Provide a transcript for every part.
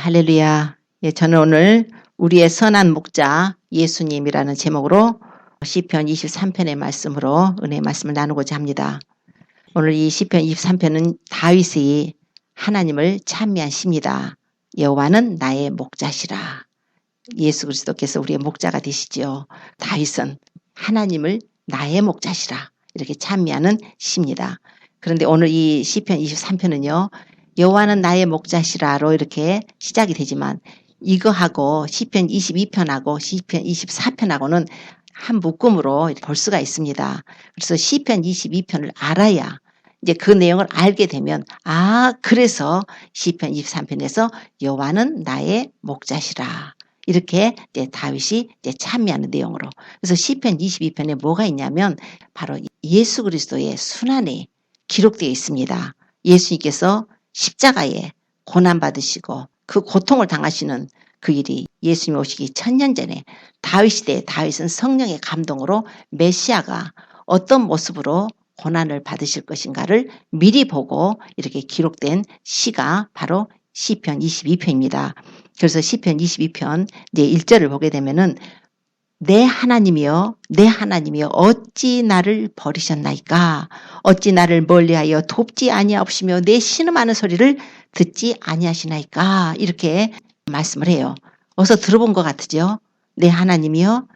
할렐루야. 예, 저는 오늘 우리의 선한 목자 예수님이라는 제목으로 시편 23편의 말씀으로 은혜의 말씀을 나누고자 합니다. 오늘 이 시편 23편은 다윗이 하나님을 찬미한 시입니다. 여호와는 나의 목자시라. 예수 그리스도께서 우리의 목자가 되시지요. 다윗은 하나님을 나의 목자시라 이렇게 찬미하는 시입니다. 그런데 오늘 이 시편 23편은요. 여호와는 나의 목자시라로 이렇게 시작이 되지만 이거하고 시편 22편하고 시편 24편하고는 한 묶음으로 볼 수가 있습니다. 그래서 시편 22편을 알아야 이제 그 내용을 알게 되면 그래서 시편 23편에서 여호와는 나의 목자시라 이렇게 이제 다윗이 이제 찬미하는 내용으로. 그래서 시편 22편에 뭐가 있냐면 바로 예수 그리스도의 순환이 기록되어 있습니다. 예수님께서 십자가에 고난받으시고 그 고통을 당하시는 그 일이 예수님이 오시기 1000년 전에 다윗 시대에 다윗은 성령의 감동으로 메시아가 어떤 모습으로 고난을 받으실 것인가를 미리 보고 이렇게 기록된 시가 바로 시편 22편입니다. 그래서 시편 22편 이제 1절을 보게 되면은 내 하나님이여 어찌 나를 버리셨나이까. 어찌 나를 멀리하여 돕지 아니하옵시며 내 신음하는 소리를 듣지 아니하시나이까. 이렇게 말씀을 해요. 어서 들어본 것 같으죠. 내 하나님이여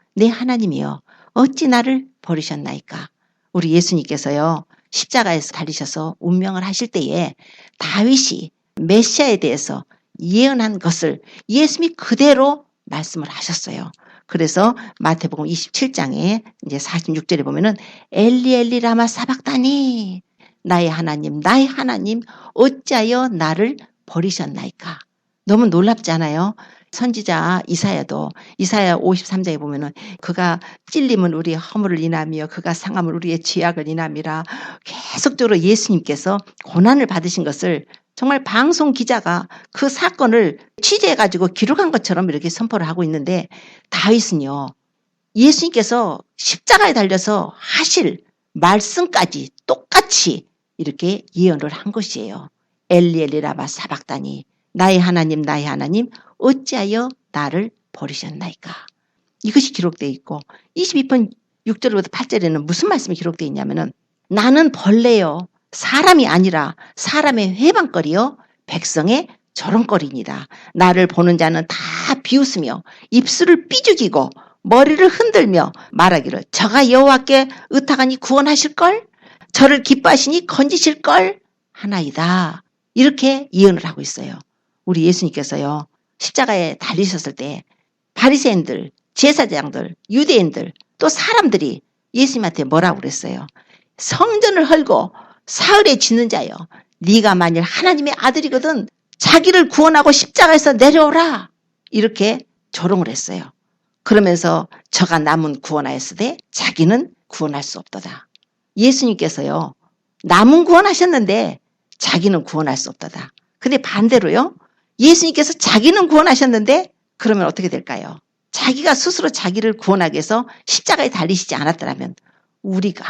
어찌 나를 버리셨나이까. 우리 예수님께서요 십자가에서 달리셔서 운명을 하실 때에 다윗이 메시아에 대해서 예언한 것을 예수님이 그대로 말씀을 하셨어요. 그래서 마태복음 27장에 이제 46절에 보면은 엘리 라마 사박다니 나의 하나님 어찌하여 나를 버리셨나이까. 너무 놀랍지 않아요? 선지자 이사야도 이사야 53장에 보면은 그가 찔림은 우리의 허물을 인하며 그가 상함은 우리의 죄악을 인함이라 계속적으로 예수님께서 고난을 받으신 것을 정말 방송 기자가 그 사건을 취재해가지고 기록한 것처럼 이렇게 선포를 하고 있는데 다윗은요. 예수님께서 십자가에 달려서 하실 말씀까지 똑같이 이렇게 예언을 한 것이에요. 엘리 라마 사박다니 나의 하나님 어찌하여 나를 버리셨나이까. 이것이 기록되어 있고 22편 6절부터 8절에는 무슨 말씀이 기록되어 있냐면은 나는 벌레요. 사람이 아니라 사람의 회방거리요 백성의 조롱거리입니다. 나를 보는 자는 다 비웃으며 입술을 삐죽이고 머리를 흔들며 말하기를 저가 여호와께 의탁하니 구원하실걸 저를 기뻐하시니 건지실걸 하나이다. 이렇게 예언을 하고 있어요. 우리 예수님께서요 십자가에 달리셨을 때 바리새인들, 제사장들, 유대인들 또 사람들이 예수님한테 뭐라고 그랬어요. 성전을 헐고 사흘에 짓는 자여 네가 만일 하나님의 아들이거든 자기를 구원하고 십자가에서 내려오라 이렇게 조롱을 했어요. 그러면서 저가 남은 구원하였으되 자기는 구원할 수 없도다. 예수님께서요 남은 구원하셨는데 자기는 구원할 수 없도다. 근데 반대로요 예수님께서 자기는 구원하셨는데 그러면 어떻게 될까요? 자기가 스스로 자기를 구원하기 위해서 십자가에 달리시지 않았더라면 우리가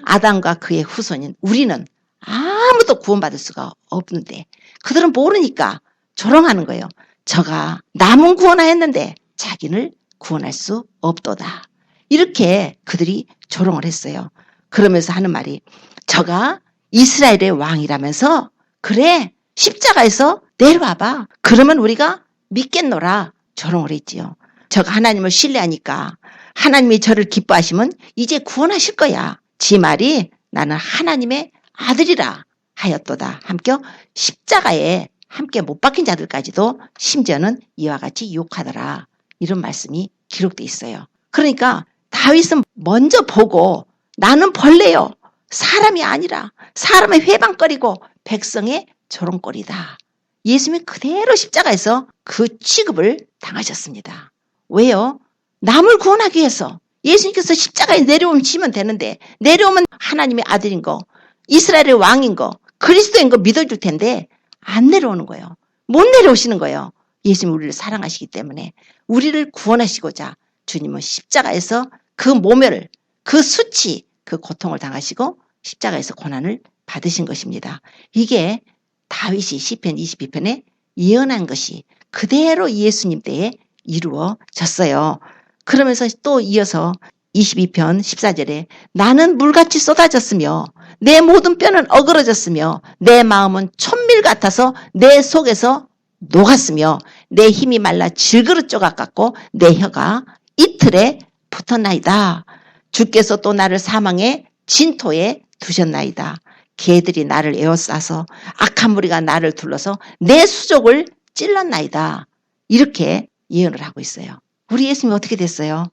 아담과 그의 후손인 우리는 아무도 구원받을 수가 없는데 그들은 모르니까 조롱하는 거예요. 저가 남은 구원하였는데 자기를 구원할 수 없도다. 이렇게 그들이 조롱을 했어요. 그러면서 하는 말이 저가 이스라엘의 왕이라면서 그래 십자가에서 내려와봐. 그러면 우리가 믿겠노라 조롱을 했지요. 저가 하나님을 신뢰하니까 하나님이 저를 기뻐하시면 이제 구원하실 거야. 지 말이 나는 하나님의 아들이라 하였도다. 함께 십자가에 함께 못 박힌 자들까지도 심지어는 이와 같이 욕하더라. 이런 말씀이 기록되어 있어요. 그러니까 다윗은 먼저 보고 나는 벌레요. 사람이 아니라 사람의 회방거리고 백성의 조롱거리다. 예수님이 그대로 십자가에서 그 취급을 당하셨습니다. 왜요? 남을 구원하기 위해서 예수님께서 십자가에 내려오시면 되는데 내려오면 하나님의 아들인 거 이스라엘의 왕인 거 그리스도인 거 믿어줄 텐데 안 내려오는 거예요. 못 내려오시는 거예요. 예수님이 우리를 사랑하시기 때문에 우리를 구원하시고자 주님은 십자가에서 그 모멸을 그 수치 그 고통을 당하시고 십자가에서 고난을 받으신 것입니다. 이게 다윗이 시편 22편에 예언한 것이 그대로 예수님 때에 이루어졌어요. 그러면서 또 이어서 22편 14절에 나는 물같이 쏟아졌으며 내 모든 뼈는 어그러졌으며 내 마음은 천밀 같아서 내 속에서 녹았으며 내 힘이 말라 질그릇 조각 같고 내 혀가 이틀에 붙었나이다. 주께서 또 나를 사망의 진토에 두셨나이다. 개들이 나를 에워싸서 악한 무리가 나를 둘러서 내 수족을 찔렀나이다. 이렇게 예언을 하고 있어요. 우리 예수님이 어떻게 됐어요?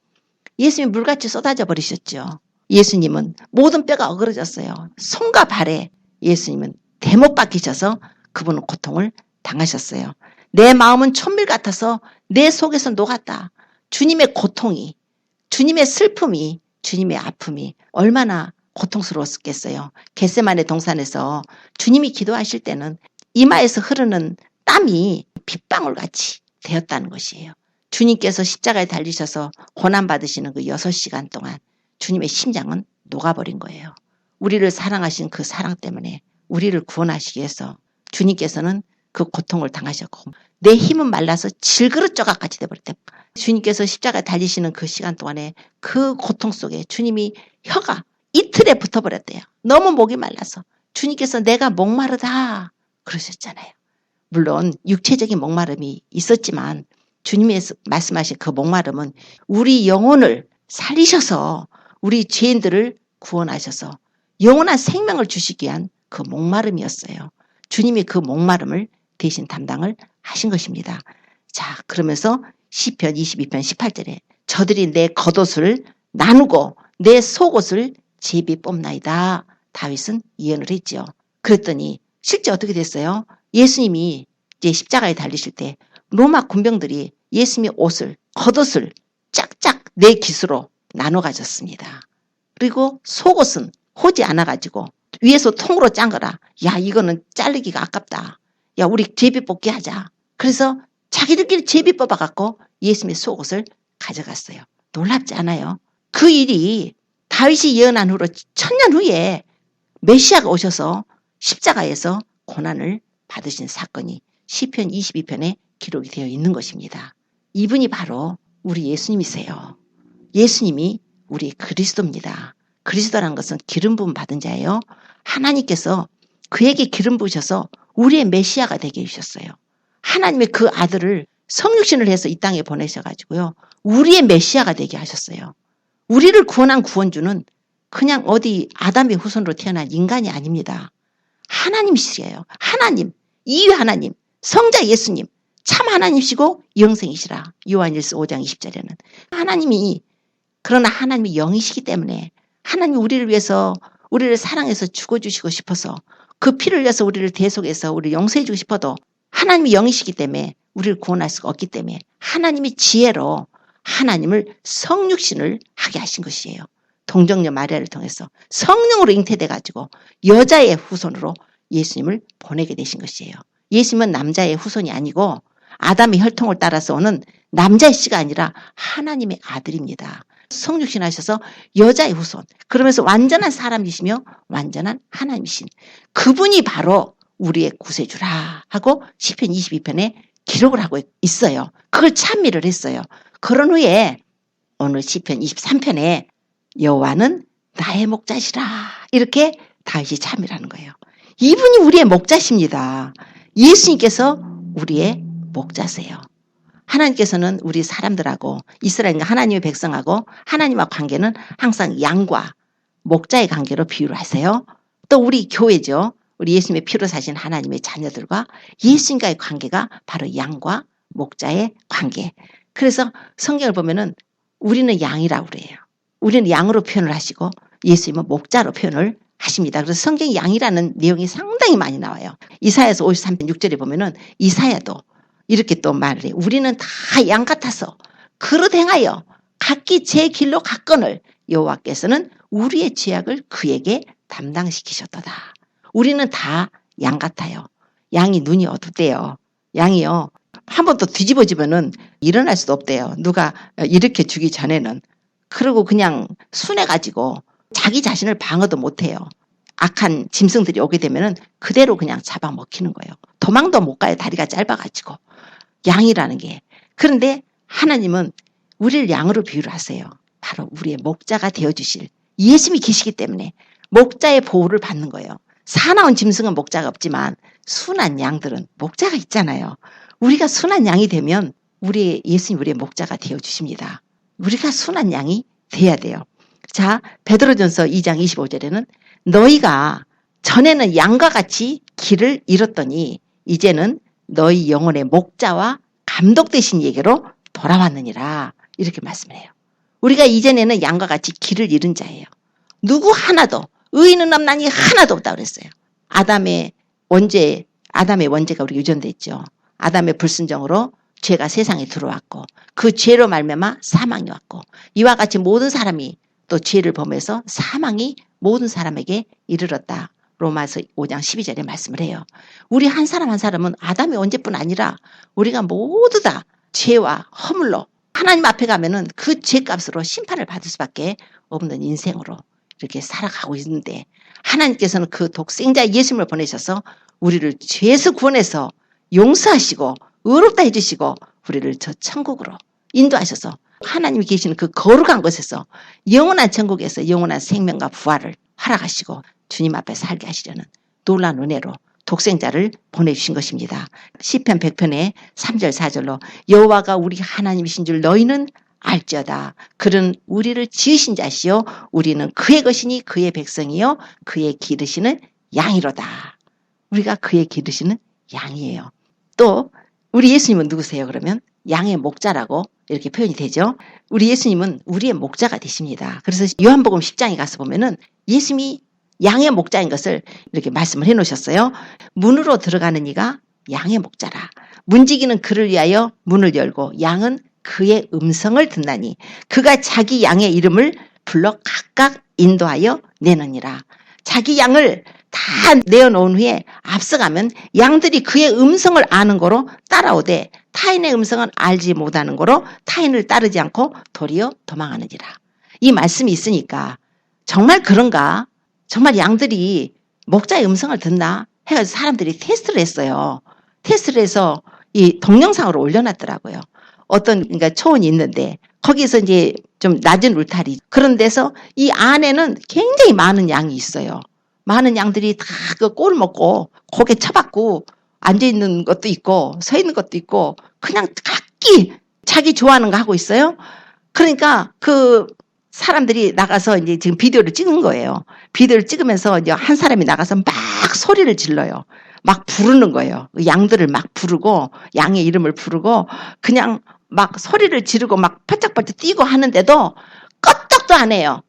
예수님이 물같이 쏟아져 버리셨죠. 예수님은 모든 뼈가 어그러졌어요. 손과 발에 예수님은 대못 박히셔서 그분은 고통을 당하셨어요. 내 마음은 천밀 같아서 내 속에서 녹았다. 주님의 고통이, 주님의 슬픔이, 주님의 아픔이 얼마나 고통스러웠겠어요. 겟세마네 동산에서 주님이 기도하실 때는 이마에서 흐르는 땀이 빗방울같이 되었다는 것이에요. 주님께서 십자가에 달리셔서 고난받으시는 그 6시간 동안 주님의 심장은 녹아버린 거예요. 우리를 사랑하신 그 사랑 때문에 우리를 구원하시기 위해서 주님께서는 그 고통을 당하셨고 내 힘은 말라서 질그릇 조각같이 돼버렸대. 주님께서 십자가에 달리시는 그 시간 동안에 그 고통 속에 주님이 혀가 이틀에 붙어버렸대요. 너무 목이 말라서. 주님께서 내가 목마르다 그러셨잖아요. 물론 육체적인 목마름이 있었지만 주님이 말씀하신 그 목마름은 우리 영혼을 살리셔서 우리 죄인들을 구원하셔서 영원한 생명을 주시기 위한 그 목마름이었어요. 주님이 그 목마름을 대신 담당을 하신 것입니다. 자, 그러면서 시편 22편 18절에 저들이 내 겉옷을 나누고 내 속옷을 제비 뽑나이다. 다윗은 예언을 했죠. 그랬더니 실제 어떻게 됐어요? 예수님이 이제 십자가에 달리실 때 로마 군병들이 예수님의 옷을, 겉옷을 짝짝 네 깃으로 나눠 가졌습니다. 그리고 속옷은 호지 않아가지고 위에서 통으로 짠 거라. 야, 이거는 자르기가 아깝다. 야, 우리 제비 뽑기 하자. 그래서 자기들끼리 제비 뽑아갖고 예수님의 속옷을 가져갔어요. 놀랍지 않아요? 그 일이 다윗이 예언한 후로 1000년 후에 메시아가 오셔서 십자가에서 고난을 받으신 사건이 시편 22편에 기록이 되어 있는 것입니다. 이분이 바로 우리 예수님이세요. 예수님이 우리 그리스도입니다. 그리스도라는 것은 기름 부음 받은 자예요. 하나님께서 그에게 기름 부으셔서 우리의 메시아가 되게 해주셨어요. 하나님의 그 아들을 성육신을 해서 이 땅에 보내셔가지고요. 우리의 메시아가 되게 하셨어요. 우리를 구원한 구원주는 그냥 어디 아담의 후손으로 태어난 인간이 아닙니다. 하나님이시래요. 하나님, 이위 하나님, 성자 예수님, 참 하나님이시고 영생이시라. 요한일서 5장 20절에는 하나님이, 그러나 하나님이 영이시기 때문에 하나님이 우리를 위해서, 우리를 사랑해서 죽어주시고 싶어서 그 피를 위해서 우리를 대속해서 우리를 용서해주고 싶어도 하나님이 영이시기 때문에 우리를 구원할 수가 없기 때문에 하나님이 지혜로 하나님을 성육신을 하게 하신 것이에요. 동정녀 마리아를 통해서 성령으로 잉태돼가지고 여자의 후손으로 예수님을 보내게 되신 것이에요. 예수님은 남자의 후손이 아니고 아담의 혈통을 따라서 오는 남자의 씨가 아니라 하나님의 아들입니다. 성육신 하셔서 여자의 후손, 그러면서 완전한 사람이시며 완전한 하나님이신 그분이 바로 우리의 구세주라 하고 시편 22편에 기록을 하고 있어요. 그걸 찬미를 했어요. 그런 후에 오늘 시편 23편에 여호와는 나의 목자시라 이렇게 다윗이 찬미를 하는 거예요. 이분이 우리의 목자십니다. 예수님께서 우리의 목자세요. 하나님께서는 우리 사람들하고 이스라엘과 하나님의 백성하고 하나님과 관계는 항상 양과 목자의 관계로 비유를 하세요. 또 우리 교회죠. 우리 예수님의 피로 사신 하나님의 자녀들과 예수님과의 관계가 바로 양과 목자의 관계. 그래서 성경을 보면은 우리는 양이라고 그래요. 우리는 양으로 표현을 하시고 예수님은 목자로 표현을 하십니다. 그래서 성경 양이라는 내용이 상당히 많이 나와요. 이사야서 53편 6절에 보면은 이사야도 이렇게 또 말을 해요. 우리는 다 양 같아서 그릇 행하여 각기 제 길로 갔거늘 여호와께서는 우리의 죄악을 그에게 담당시키셨도다. 우리는 다 양 같아요. 양이 눈이 어둡대요. 양이요. 한 번 더 뒤집어지면은 일어날 수도 없대요. 누가 일으켜 주기 전에는. 그리고 그냥 순해가지고 자기 자신을 방어도 못해요. 악한 짐승들이 오게 되면은 그대로 그냥 잡아먹히는 거예요. 도망도 못 가요. 다리가 짧아가지고. 양이라는 게. 그런데 하나님은 우리를 양으로 비유를 하세요. 바로 우리의 목자가 되어주실 예수님이 계시기 때문에 목자의 보호를 받는 거예요. 사나운 짐승은 목자가 없지만 순한 양들은 목자가 있잖아요. 우리가 순한 양이 되면 예수님 우리의 목자가 되어주십니다. 우리가 순한 양이 돼야 돼요. 자, 베드로전서 2장 25절에는 너희가 전에는 양과 같이 길을 잃었더니 이제는 너희 영혼의 목자와 감독 되신 얘기로 돌아왔느니라. 이렇게 말씀을 해요. 우리가 이전에는 양과 같이 길을 잃은 자예요. 누구 하나도 의인은 없나니 하나도 없다고 그랬어요. 아담의 원죄가 우리 유전됐죠. 아담의 불순종으로 죄가 세상에 들어왔고 그 죄로 말미암아 사망이 왔고 이와 같이 모든 사람이 또 죄를 범해서 사망이 모든 사람에게 이르렀다. 로마서 5장 12절에 말씀을 해요. 우리 한 사람 한 사람은 아담의 원죄뿐 아니라 우리가 모두 다 죄와 허물로 하나님 앞에 가면은 그 죄값으로 심판을 받을 수밖에 없는 인생으로 이렇게 살아가고 있는데 하나님께서는 그 독생자 예수님을 보내셔서 우리를 죄에서 구원해서 용서하시고 의롭다 해주시고 우리를 저 천국으로 인도하셔서 하나님이 계시는 그 거룩한 곳에서 영원한 천국에서 영원한 생명과 부활을 허락하시고 주님 앞에 살게 하시려는 놀라운 은혜로 독생자를 보내주신 것입니다. 시편 100편의 3절 4절로 여호와가 우리 하나님이신 줄 너희는 알지어다. 그는 우리를 지으신 자시요 우리는 그의 것이니 그의 백성이요 그의 기르시는 양이로다. 우리가 그의 기르시는 양이에요. 또 우리 예수님은 누구세요? 그러면 양의 목자라고 이렇게 표현이 되죠. 우리 예수님은 우리의 목자가 되십니다. 그래서 요한복음 10장에 가서 보면은 예수님이 양의 목자인 것을 이렇게 말씀을 해놓으셨어요. 문으로 들어가는 이가 양의 목자라. 문지기는 그를 위하여 문을 열고 양은 그의 음성을 듣나니 그가 자기 양의 이름을 불러 각각 인도하여 내느니라. 자기 양을 다 내어놓은 후에 앞서가면 양들이 그의 음성을 아는 거로 따라오되 타인의 음성은 알지 못하는 거로 타인을 따르지 않고 도리어 도망하느니라. 이 말씀이 있으니까 정말 그런가? 정말 양들이 목자의 음성을 듣나? 해가지고 사람들이 테스트를 했어요. 테스트를 해서 이 동영상으로 올려놨더라고요. 그러니까 초원이 있는데 거기서 이제 좀 낮은 울타리 그런 데서 이 안에는 굉장히 많은 양이 있어요. 많은 양들이 다 그 꼴을 먹고 고개 쳐박고 앉아있는 것도 있고 서 있는 것도 있고 그냥 각기 자기 좋아하는 거 하고 있어요. 그러니까 그 사람들이 나가서 이제 지금 비디오를 찍은 거예요. 비디오를 찍으면서 이제 한 사람이 나가서 막 소리를 질러요. 막 부르는 거예요. 양들을 막 부르고 양의 이름을 부르고 그냥 막 소리를 지르고 막 퍼쩍퍼쩍 뛰고 하는데도 끄떡도 안 해요.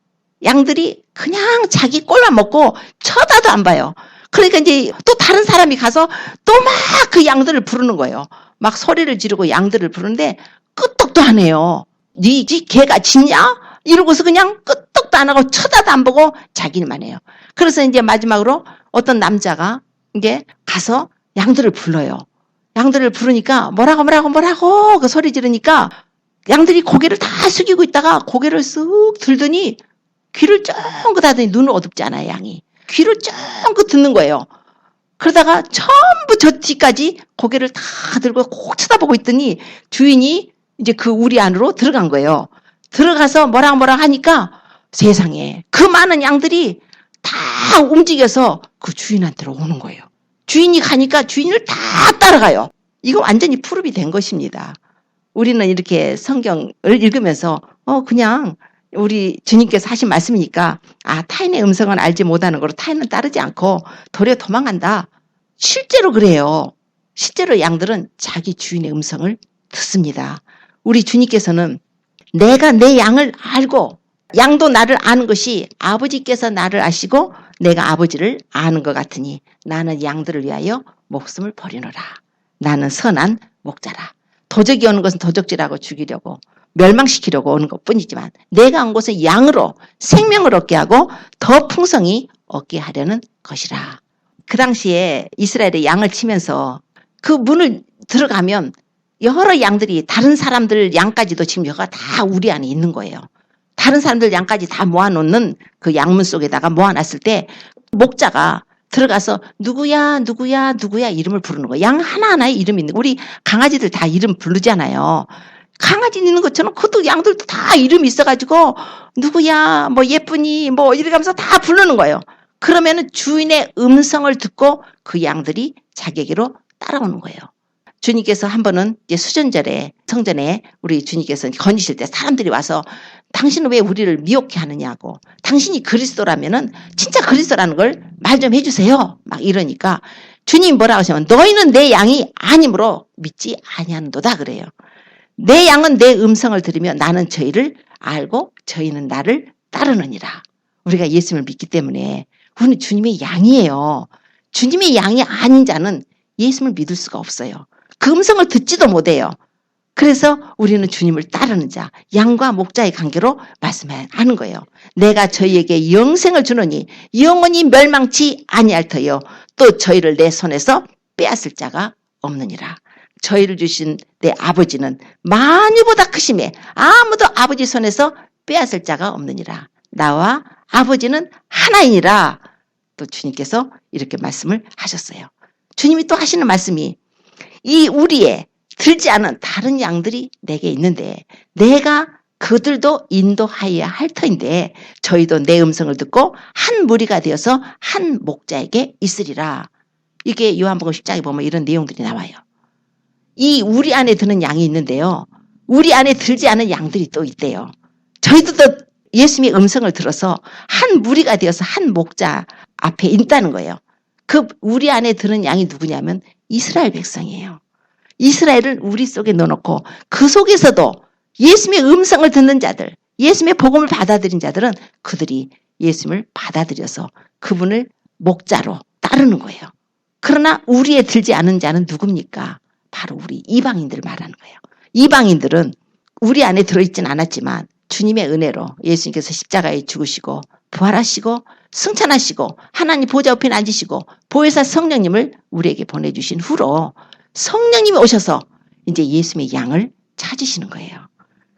양들이 그냥 자기 꼴만 먹고 쳐다도 안 봐요. 그러니까 이제 또 다른 사람이 가서 또 막 그 양들을 부르는 거예요. 막 소리를 지르고 양들을 부르는데 끄떡도 안 해요. 네 개가 짖냐? 이러고서 그냥 끄떡도 안 하고 쳐다도 안 보고 자기만 해요. 그래서 이제 마지막으로 어떤 남자가 이제 가서 양들을 불러요. 양들을 부르니까 뭐라고 그 소리 지르니까 양들이 고개를 다 숙이고 있다가 고개를 쓱 들더니 귀를 쫑긋 하더니 눈을 어둡지 않아요, 양이. 귀를 쫑긋 듣는 거예요. 그러다가 전부 저 뒤까지 고개를 다 들고 꼭 쳐다보고 있더니 주인이 이제 그 우리 안으로 들어간 거예요. 들어가서 뭐라고 하니까 세상에 그 많은 양들이 다 움직여서 그 주인한테로 오는 거예요. 주인이 가니까 주인을 다 따라가요. 이거 완전히 프룹이 된 것입니다. 우리는 이렇게 성경을 읽으면서 그냥 우리 주님께서 하신 말씀이니까 타인의 음성은 알지 못하는 거로 타인은 따르지 않고 도리어 도망간다. 실제로 그래요. 실제로 양들은 자기 주인의 음성을 듣습니다. 우리 주님께서는 내가 내 양을 알고 양도 나를 아는 것이 아버지께서 나를 아시고 내가 아버지를 아는 것 같으니 나는 양들을 위하여 목숨을 버리노라. 나는 선한 목자라. 도적이 오는 것은 도적질하고 죽이려고 멸망시키려고 오는 것뿐이지만 내가 온 것은 양으로 생명을 얻게 하고 더 풍성히 얻게 하려는 것이라. 그 당시에 이스라엘의 양을 치면서 그 문을 들어가면 여러 양들이 다른 사람들 양까지도 지금 여가 다 우리 안에 있는 거예요. 다른 사람들 양까지 다 모아놓는 그 양문 속에다가 모아놨을 때 목자가 들어가서 누구야 누구야 누구야 이름을 부르는 거예요. 양 하나하나에 이름이 있는 거예요. 우리 강아지들 다 이름 부르잖아요. 강아지 있는 것처럼 그것도 양들도 다 이름이 있어가지고 누구야 뭐 예쁘니 뭐 이러면서 다 부르는 거예요. 그러면은 주인의 음성을 듣고 그 양들이 자기에게로 따라오는 거예요. 주님께서 한 번은 이제 수전절에 성전에 우리 주님께서 건지실 때 사람들이 와서 당신은 왜 우리를 미혹해 하느냐고, 당신이 그리스도라면은 진짜 그리스도라는 걸 말 좀 해주세요. 막 이러니까 주님이 뭐라고 하시면 너희는 내 양이 아니므로 믿지 아니하는도다 그래요. 내 양은 내 음성을 들으며 나는 저희를 알고 저희는 나를 따르느니라. 우리가 예수님을 믿기 때문에 우리는 주님의 양이에요. 주님의 양이 아닌 자는 예수님을 믿을 수가 없어요. 그 음성을 듣지도 못해요. 그래서 우리는 주님을 따르는 자, 양과 목자의 관계로 말씀하는 거예요. 내가 저희에게 영생을 주노니 영원히 멸망치 아니할 터요. 또 저희를 내 손에서 빼앗을 자가 없느니라. 저희를 주신 내 아버지는 만유보다 크심에 아무도 아버지 손에서 빼앗을 자가 없느니라. 나와 아버지는 하나이니라. 또 주님께서 이렇게 말씀을 하셨어요. 주님이 또 하시는 말씀이 이 우리의 들지 않은 다른 양들이 내게 있는데 내가 그들도 인도하여야 할 터인데 저희도 내 음성을 듣고 한 무리가 되어서 한 목자에게 있으리라. 이게 요한복음 10장에 보면 이런 내용들이 나와요. 이 우리 안에 드는 양이 있는데요. 우리 안에 들지 않은 양들이 또 있대요. 저희도 또 예수님의 음성을 들어서 한 무리가 되어서 한 목자 앞에 있다는 거예요. 그 우리 안에 드는 양이 누구냐면 이스라엘 백성이에요. 이스라엘을 우리 속에 넣어놓고 그 속에서도 예수님의 음성을 듣는 자들, 예수님의 복음을 받아들인 자들은 그들이 예수님을 받아들여서 그분을 목자로 따르는 거예요. 그러나 우리에 들지 않은 자는 누굽니까? 바로 우리 이방인들 말하는 거예요. 이방인들은 우리 안에 들어있진 않았지만 주님의 은혜로 예수님께서 십자가에 죽으시고 부활하시고 승천하시고 하나님 보좌 옆에 앉으시고 보혜사 성령님을 우리에게 보내주신 후로 성령님이 오셔서 이제 예수님의 양을 찾으시는 거예요.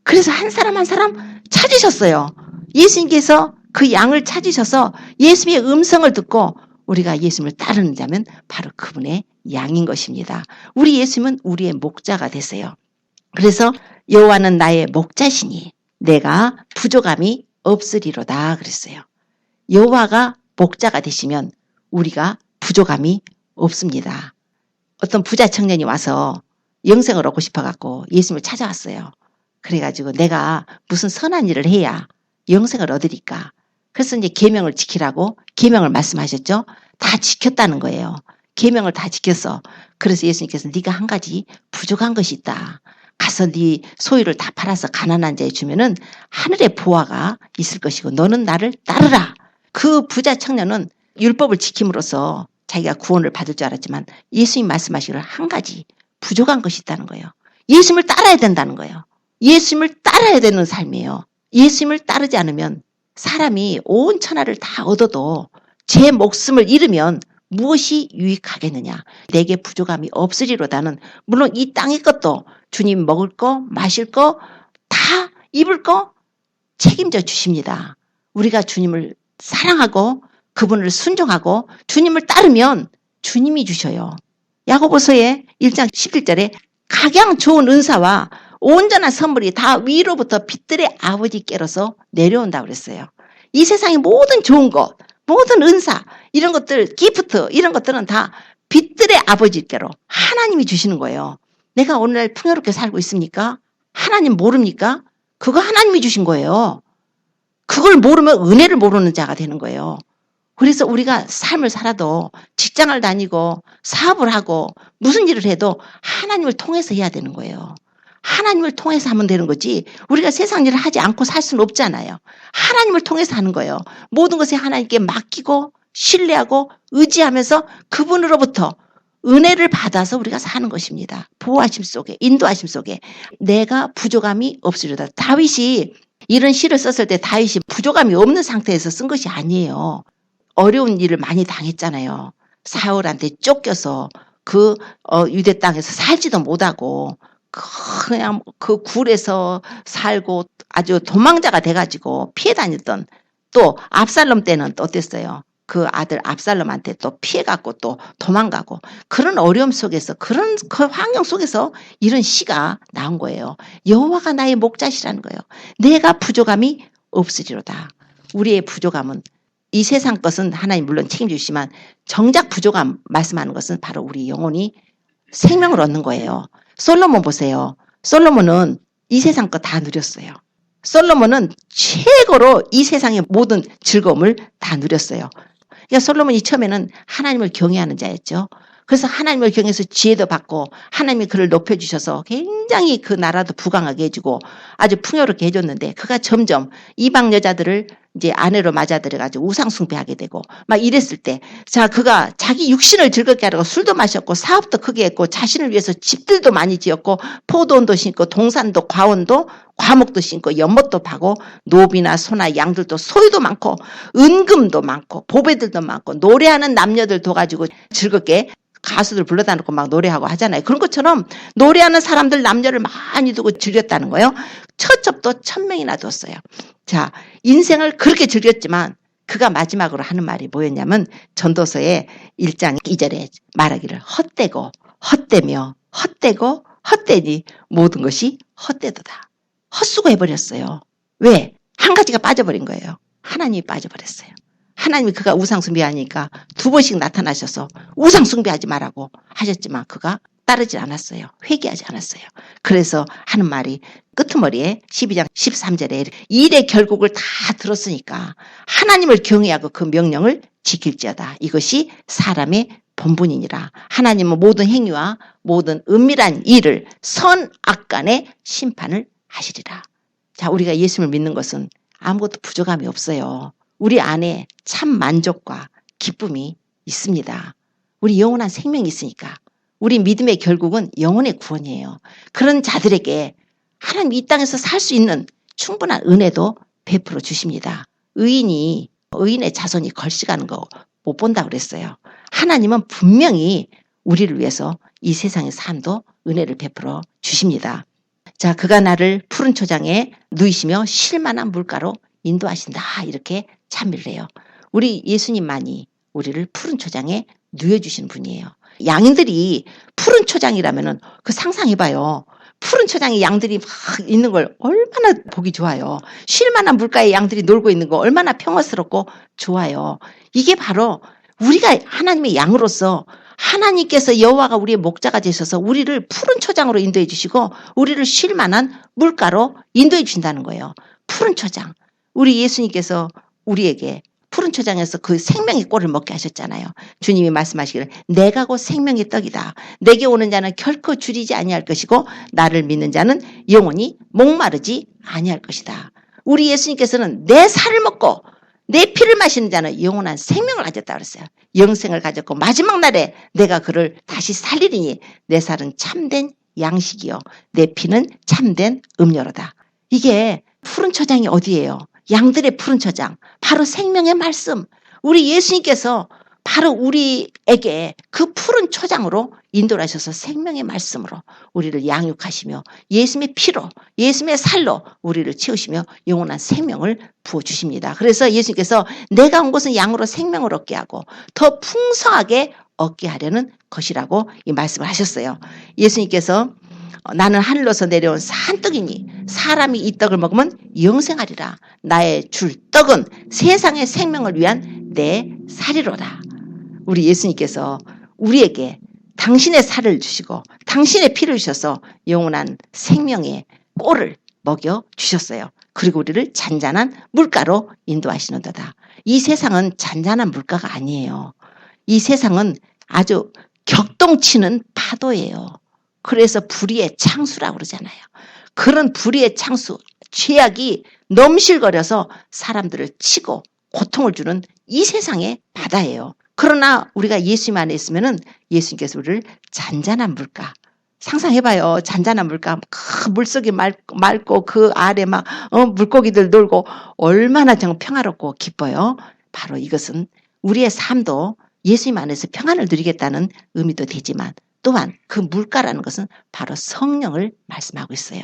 그래서 한 사람 한 사람 찾으셨어요. 예수님께서 그 양을 찾으셔서 예수님의 음성을 듣고 우리가 예수님을 따르는 자면 바로 그분의 양인 것입니다. 우리 예수님은 우리의 목자가 되세요. 그래서 여호와는 나의 목자시니 내가 부족함이 없으리로다 그랬어요. 여호와가 목자가 되시면 우리가 부족함이 없습니다. 어떤 부자 청년이 와서 영생을 얻고 싶어갖고 예수님을 찾아왔어요. 그래가지고 내가 무슨 선한 일을 해야 영생을 얻으리까. 그래서 이제 계명을 지키라고 계명을 말씀하셨죠. 다 지켰다는 거예요. 계명을 다 지켰어. 그래서 예수님께서 네가 한 가지 부족한 것이 있다. 가서 네 소유를 다 팔아서 가난한 자에 주면은 하늘의 보화가 있을 것이고 너는 나를 따르라. 그 부자 청년은 율법을 지킴으로써 자기가 구원을 받을 줄 알았지만 예수님 말씀하시기를 한 가지 부족한 것이 있다는 거예요. 예수님을 따라야 된다는 거예요. 예수님을 따라야 되는 삶이에요. 예수님을 따르지 않으면 사람이 온 천하를 다 얻어도 제 목숨을 잃으면 무엇이 유익하겠느냐. 내게 부족함이 없으리로다는 물론 이 땅의 것도 주님 먹을 거 마실 거 다 입을 거 책임져 주십니다. 우리가 주님을 사랑하고 그분을 순종하고 주님을 따르면 주님이 주셔요. 야고보서의 1장 11절에 각양 좋은 은사와 온전한 선물이 다 위로부터 빛들의 아버지께로서 내려온다고 그랬어요. 이 세상의 모든 좋은 것, 모든 은사, 이런 것들, 기프트, 이런 것들은 다 빛들의 아버지께로 하나님이 주시는 거예요. 내가 오늘날 풍요롭게 살고 있습니까? 하나님 모릅니까? 그거 하나님이 주신 거예요. 그걸 모르면 은혜를 모르는 자가 되는 거예요. 그래서 우리가 삶을 살아도 직장을 다니고 사업을 하고 무슨 일을 해도 하나님을 통해서 해야 되는 거예요. 하나님을 통해서 하면 되는 거지 우리가 세상 일을 하지 않고 살 수는 없잖아요. 하나님을 통해서 하는 거예요. 모든 것에 하나님께 맡기고 신뢰하고 의지하면서 그분으로부터 은혜를 받아서 우리가 사는 것입니다. 보호하심 속에 인도하심 속에 내가 부족함이 없으리로다. 다윗이 이런 시를 썼을 때 다윗이 부족함이 없는 상태에서 쓴 것이 아니에요. 어려운 일을 많이 당했잖아요. 사울한테 쫓겨서 그 유대 땅에서 살지도 못하고 그냥 그 굴에서 살고 아주 도망자가 돼가지고 피해 다녔던 또 압살롬 때는 또 어땠어요? 그 아들 압살롬한테 또 피해갖고 또 도망가고 그런 어려움 속에서 그런 그 환경 속에서 이런 시가 나온 거예요. 여호와가 나의 목자시라는 거예요. 내가 부족함이 없으리로다. 우리의 부족함은 이 세상 것은 하나님 물론 책임주시지만 정작 부족함 말씀하는 것은 바로 우리 영혼이 생명을 얻는 거예요. 솔로몬 보세요. 솔로몬은 이 세상 거 다 누렸어요. 솔로몬은 최고로 이 세상의 모든 즐거움을 다 누렸어요. 그러니까 솔로몬이 처음에는 하나님을 경외하는 자였죠. 그래서 하나님을 경외해서 지혜도 받고 하나님이 그를 높여주셔서 굉장히 그 나라도 부강하게 해주고 아주 풍요롭게 해줬는데 그가 점점 이방 여자들을 이제 아내로 맞아들여가지고 우상숭배하게 되고 막 이랬을 때 자 그가 자기 육신을 즐겁게 하려고 술도 마셨고 사업도 크게 했고 자신을 위해서 집들도 많이 지었고 포도원도 심고 동산도 과원도 과목도 심고 연못도 파고 노비나 소나 양들도 소유도 많고 은금도 많고 보배들도 많고 노래하는 남녀들 둬가지고 즐겁게 가수들 불러다 놓고 막 노래하고 하잖아요. 그런 것처럼 노래하는 사람들 남녀를 많이 두고 즐겼다는 거예요. 처첩도 1000명이나 뒀어요. 자, 인생을 그렇게 즐겼지만 그가 마지막으로 하는 말이 뭐였냐면 전도서의 1장 2절에 말하기를 헛되고 헛되며 헛되고 헛되니 모든 것이 헛되도다. 헛수고 해버렸어요. 왜? 한 가지가 빠져버린 거예요. 하나님이 빠져버렸어요. 하나님이 그가 우상숭배하니까 2번씩 나타나셔서 우상숭배하지 말라고 하셨지만 그가 따르지 않았어요. 회개하지 않았어요. 그래서 하는 말이 끄트머리에 12장 13절에 일의 결국을 다 들었으니까 하나님을 경외하고 그 명령을 지킬지어다. 이것이 사람의 본분이니라. 하나님은 모든 행위와 모든 은밀한 일을 선악간의 심판을 하시리라. 자, 우리가 예수님을 믿는 것은 아무것도 부족함이 없어요. 우리 안에 참 만족과 기쁨이 있습니다. 우리 영원한 생명이 있으니까. 우리 믿음의 결국은 영혼의 구원이에요. 그런 자들에게 하나님 이 땅에서 살 수 있는 충분한 은혜도 베풀어 주십니다. 의인의 자손이 걸식하는 거 못 본다고 그랬어요. 하나님은 분명히 우리를 위해서 이 세상의 삶도 은혜를 베풀어 주십니다. 자, 그가 나를 푸른 초장에 누이시며 쉴만한 물가로 인도하신다. 이렇게 찬미를 해요. 우리 예수님만이 우리를 푸른 초장에 누여주신 분이에요. 양들이 푸른 초장이라면은 그 상상해봐요. 푸른 초장에 양들이 막 있는 걸 얼마나 보기 좋아요. 쉴만한 물가에 양들이 놀고 있는 거 얼마나 평화스럽고 좋아요. 이게 바로 우리가 하나님의 양으로서 하나님께서 여호와가 우리의 목자가 되셔서 우리를 푸른 초장으로 인도해 주시고 우리를 쉴만한 물가로 인도해 주신다는 거예요. 푸른 초장. 우리 예수님께서 우리에게 푸른 초장에서 그 생명의 꼴을 먹게 하셨잖아요. 주님이 말씀하시기를 내가 곧 생명의 떡이다. 내게 오는 자는 결코 줄이지 아니할 것이고 나를 믿는 자는 영원히 목마르지 아니할 것이다. 우리 예수님께서는 내 살을 먹고 내 피를 마시는 자는 영원한 생명을 가졌다 그랬어요. 영생을 가졌고 마지막 날에 내가 그를 다시 살리리니 내 살은 참된 양식이요 내 피는 참된 음료로다. 이게 푸른 초장이 어디예요? 양들의 푸른 초장, 바로 생명의 말씀. 우리 예수님께서 바로 우리에게 그 푸른 초장으로 인도를 하셔서 생명의 말씀으로 우리를 양육하시며 예수님의 피로, 예수님의 살로 우리를 채우시며 영원한 생명을 부어주십니다. 그래서 예수님께서 내가 온 것은 양으로 생명을 얻게 하고 더 풍성하게 얻게 하려는 것이라고 이 말씀을 하셨어요. 예수님께서 나는 하늘로서 내려온 산떡이니 사람이 이 떡을 먹으면 영생하리라. 나의 줄 떡은 세상의 생명을 위한 내 살이로다. 우리 예수님께서 우리에게 당신의 살을 주시고 당신의 피를 주셔서 영원한 생명의 꼴을 먹여주셨어요. 그리고 우리를 잔잔한 물가로 인도하시는도다. 이 세상은 잔잔한 물가가 아니에요. 이 세상은 아주 격동치는 파도예요. 그래서 불의의 창수라고 그러잖아요. 그런 불의의 창수, 죄악이 넘실거려서 사람들을 치고 고통을 주는 이 세상의 바다예요. 그러나 우리가 예수님 안에 있으면은 예수님께서 우리를 잔잔한 물가, 상상해봐요. 잔잔한 물가, 그 물속이 맑고 그 아래 막 물고기들 놀고 얼마나 정말 평화롭고 기뻐요. 바로 이것은 우리의 삶도 예수님 안에서 평안을 누리겠다는 의미도 되지만 또한 그 물가라는 것은 바로 성령을 말씀하고 있어요.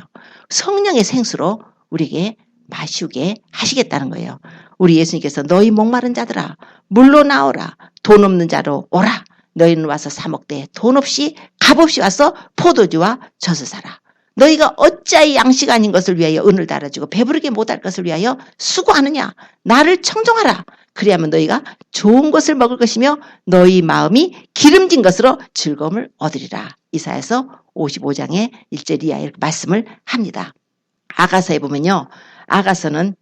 성령의 생수로 우리에게 마시우게 하시겠다는 거예요. 우리 예수님께서 너희 목마른 자들아 물로 나오라. 돈 없는 자로 오라. 너희는 와서 사 먹되 돈 없이 값없이 와서 포도주와 젖을 사라. 너희가 어찌하여 양식 아닌 것을 위하여 은을 달아주고 배부르게 못할 것을 위하여 수고하느냐. 나를 청종하라. 그리하면 너희가 좋은 것을 먹을 것이며 너희 마음이 기름진 것으로 즐거움을 얻으리라. 이사야서 55장의 1절 이하에 이렇게 말씀을 합니다. 아가서에 보면요. 아가서는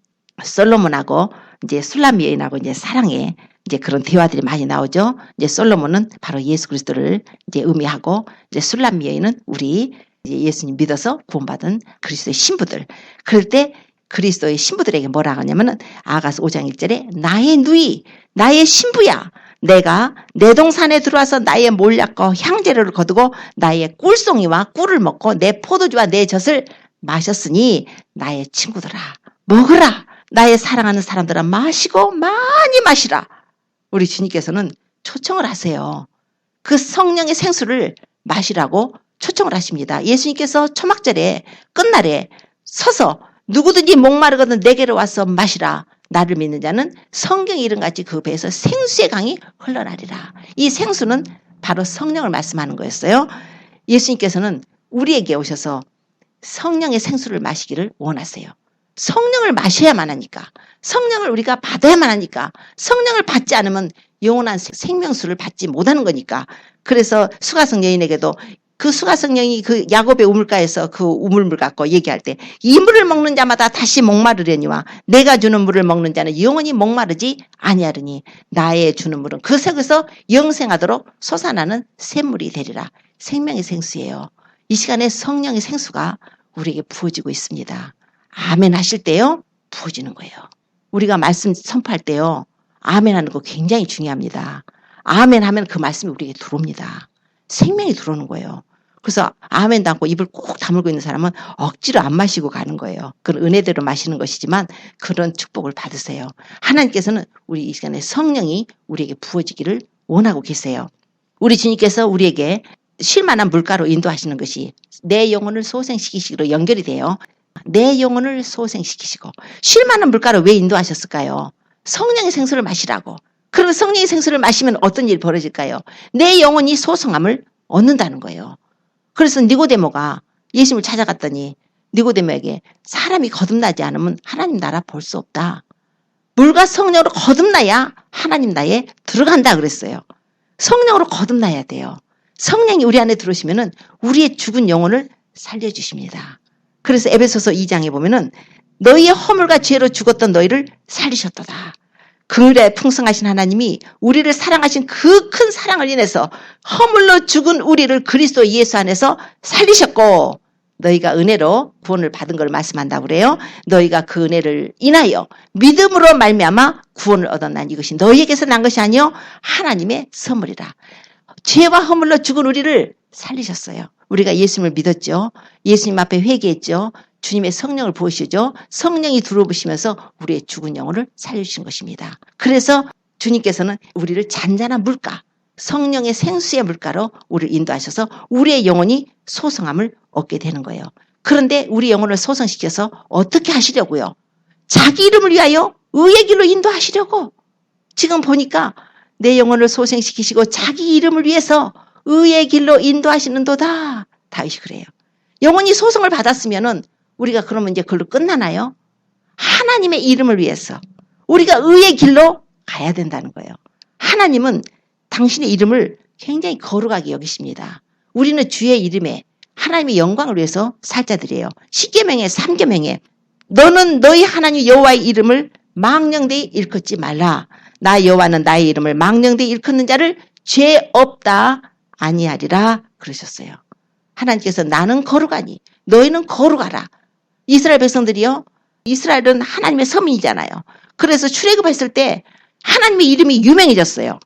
솔로몬하고 이제 술람 여인하고 이제 사랑의 이제 그런 대화들이 많이 나오죠. 이제 솔로몬은 바로 예수 그리스도를 이제 의미하고 이제 술람 여인은 우리 이제 예수님 믿어서 구원받은 그리스도의 신부들. 그럴 때 그리스도의 신부들에게 뭐라 하냐면은 아가서 5장 1절에 나의 누이, 나의 신부야. 내가 내 동산에 들어와서 나의 몰약과 향재료를 거두고 나의 꿀송이와 꿀을 먹고 내 포도주와 내 젖을 마셨으니 나의 친구들아 먹으라. 나의 사랑하는 사람들아 마시고 많이 마시라. 우리 주님께서는 초청을 하세요. 그 성령의 생수를 마시라고 초청을 하십니다. 예수님께서 초막절에 끝날에 서서 누구든지 목마르거든 내게로 와서 마시라. 나를 믿는 자는 성경 이름같이 그 배에서 생수의 강이 흘러나리라. 이 생수는 바로 성령을 말씀하는 거였어요. 예수님께서는 우리에게 오셔서 성령의 생수를 마시기를 원하세요. 성령을 마셔야만 하니까, 성령을 우리가 받아야만 하니까, 성령을 받지 않으면 영원한 생명수를 받지 못하는 거니까. 그래서 수가성 여인에게도 그 수가성 여인이 그 야곱의 우물가에서 그 우물물 갖고 얘기할 때 이 물을 먹는 자마다 다시 목마르려니와 내가 주는 물을 먹는 자는 영원히 목마르지 아니하리니 나의 주는 물은 그 속에서 영생하도록 솟아나는 샘물이 되리라. 생명의 생수예요. 이 시간에 성령의 생수가 우리에게 부어지고 있습니다. 아멘 하실 때요 부어지는 거예요. 우리가 말씀 선포할 때요 아멘 하는 거 굉장히 중요합니다. 아멘 하면 그 말씀이 우리에게 들어옵니다. 생명이 들어오는 거예요. 그래서 아멘도 않고 입을 꼭 다물고 있는 사람은 억지로 안 마시고 가는 거예요. 그건 은혜대로 마시는 것이지만 그런 축복을 받으세요. 하나님께서는 우리 이 시간에 성령이 우리에게 부어지기를 원하고 계세요. 우리 주님께서 우리에게 쉴만한 물가로 인도하시는 것이 내 영혼을 소생시키시기로 연결이 돼요. 내 영혼을 소생시키시고 쉴만한 물가로 왜 인도하셨을까요? 성령의 생수를 마시라고. 그러면 성령의 생수를 마시면 어떤 일이 벌어질까요? 내 영혼이 소성함을 얻는다는 거예요. 그래서 니고데모가 예수님을 찾아갔더니 니고데모에게 사람이 거듭나지 않으면 하나님 나라 볼 수 없다. 물과 성령으로 거듭나야 하나님 나라에 들어간다 그랬어요. 성령으로 거듭나야 돼요. 성령이 우리 안에 들어오시면은 우리의 죽은 영혼을 살려주십니다. 그래서 에베소서 2장에 보면은 너희의 허물과 죄로 죽었던 너희를 살리셨도다. 그의 풍성하신 하나님이 우리를 사랑하신 그 큰 사랑을 인해서 허물로 죽은 우리를 그리스도 예수 안에서 살리셨고 너희가 은혜로 구원을 받은 걸 말씀한다고 그래요. 너희가 그 은혜를 인하여 믿음으로 말미암아 구원을 얻었나니 이것이 너희에게서 난 것이 아니요 하나님의 선물이라. 죄와 허물로 죽은 우리를 살리셨어요. 우리가 예수님을 믿었죠. 예수님 앞에 회개했죠. 주님의 성령을 부으시죠. 성령이 들어오시면서 우리의 죽은 영혼을 살려주신 것입니다. 그래서 주님께서는 우리를 잔잔한 물가, 성령의 생수의 물가로 우리를 인도하셔서 우리의 영혼이 소성함을 얻게 되는 거예요. 그런데 우리 영혼을 소성시켜서 어떻게 하시려고요? 자기 이름을 위하여 의의 길로 인도하시려고. 지금 보니까 내 영혼을 소생시키시고 자기 이름을 위해서 의의 길로 인도하시는도다. 다윗이 그래요. 영혼이 소성을 받았으면은 우리가 그러면 이제 그걸로 끝나나요? 하나님의 이름을 위해서 우리가 의의 길로 가야 된다는 거예요. 하나님은 당신의 이름을 굉장히 거룩하게 여기십니다. 우리는 주의 이름에 하나님의 영광을 위해서 살 자들이에요. 10계명에 3계명에 너는 너희 하나님 여호와의 이름을 망령되이 일컫지 말라. 나 여호와는 나의 이름을 망령되이 일컫는 자를 죄 없다 아니하리라 그러셨어요. 하나님께서 나는 거룩하니 너희는 거룩하라. 이스라엘 백성들이요. 이스라엘은 하나님의 서민이잖아요. 그래서 출애굽했을 때 하나님의 이름이 유명해졌어요.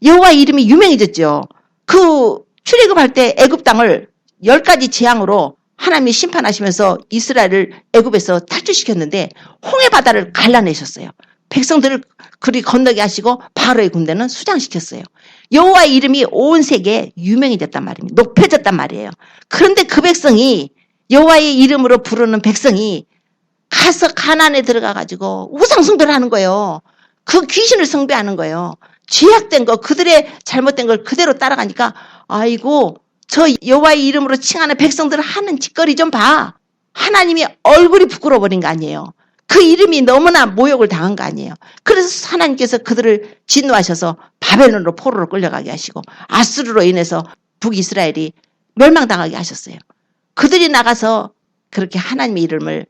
여호와의 이름이 유명해졌죠. 그 출애굽할 때 애굽 땅을 10가지 재앙으로 하나님이 심판하시면서 이스라엘을 애굽에서 탈출시켰는데 홍해 바다를 갈라내셨어요. 백성들을 그리 건너게 하시고 바로의 군대는 수장시켰어요. 여호와의 이름이 온 세계에 유명해졌단 말입니다. 높여졌단 말이에요. 그런데 그 백성이 여호와의 이름으로 부르는 백성이 가서 가나안에 들어가가지고 우상숭배를 하는 거예요. 그 귀신을 숭배하는 거예요. 죄악된 거, 그들의 잘못된 걸 그대로 따라가니까 아이고 저 여호와의 이름으로 칭하는 백성들 하는 짓거리 좀 봐. 하나님이 얼굴이 부끄러워버린 거 아니에요. 그 이름이 너무나 모욕을 당한 거 아니에요. 그래서 하나님께서 그들을 진노하셔서 바벨론으로 포로로 끌려가게 하시고 아수르로 인해서 북이스라엘이 멸망당하게 하셨어요. 그들이 나가서 그렇게 하나님의 이름을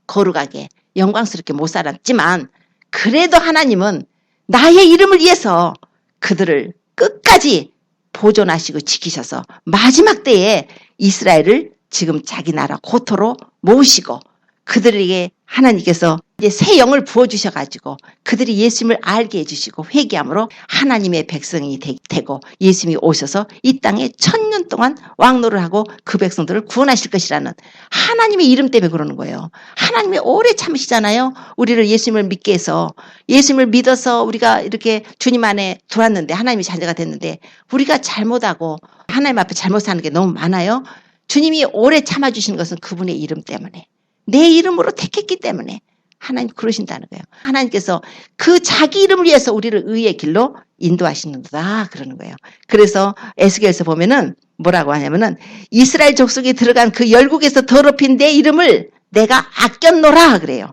거룩하게 영광스럽게 못 살았지만 그래도 하나님은 나의 이름을 위해서 그들을 끝까지 보존하시고 지키셔서 마지막 때에 이스라엘을 지금 자기 나라 고토로 모으시고 그들에게 하나님께서 이제 새 영을 부어주셔가지고 그들이 예수님을 알게 해주시고 회개함으로 하나님의 백성이 되고 예수님이 오셔서 이 땅에 1000년 동안 왕노를 하고 그 백성들을 구원하실 것이라는 하나님의 이름 때문에 그러는 거예요. 하나님이 오래 참으시잖아요. 우리를 예수님을 믿게 해서 예수님을 믿어서 우리가 이렇게 주님 안에 들어왔는데 하나님의 자녀가 됐는데 우리가 잘못하고 하나님 앞에 잘못 사는 게 너무 많아요. 주님이 오래 참아주시는 것은 그분의 이름 때문에 내 이름으로 택했기 때문에 하나님 그러신다는 거예요. 하나님께서 그 자기 이름을 위해서 우리를 의의 길로 인도하시는다 그러는 거예요. 그래서 에스겔에서 보면은 뭐라고 하냐면은 이스라엘 족속이 들어간 그 열국에서 더럽힌 내 이름을 내가 아꼈노라 그래요.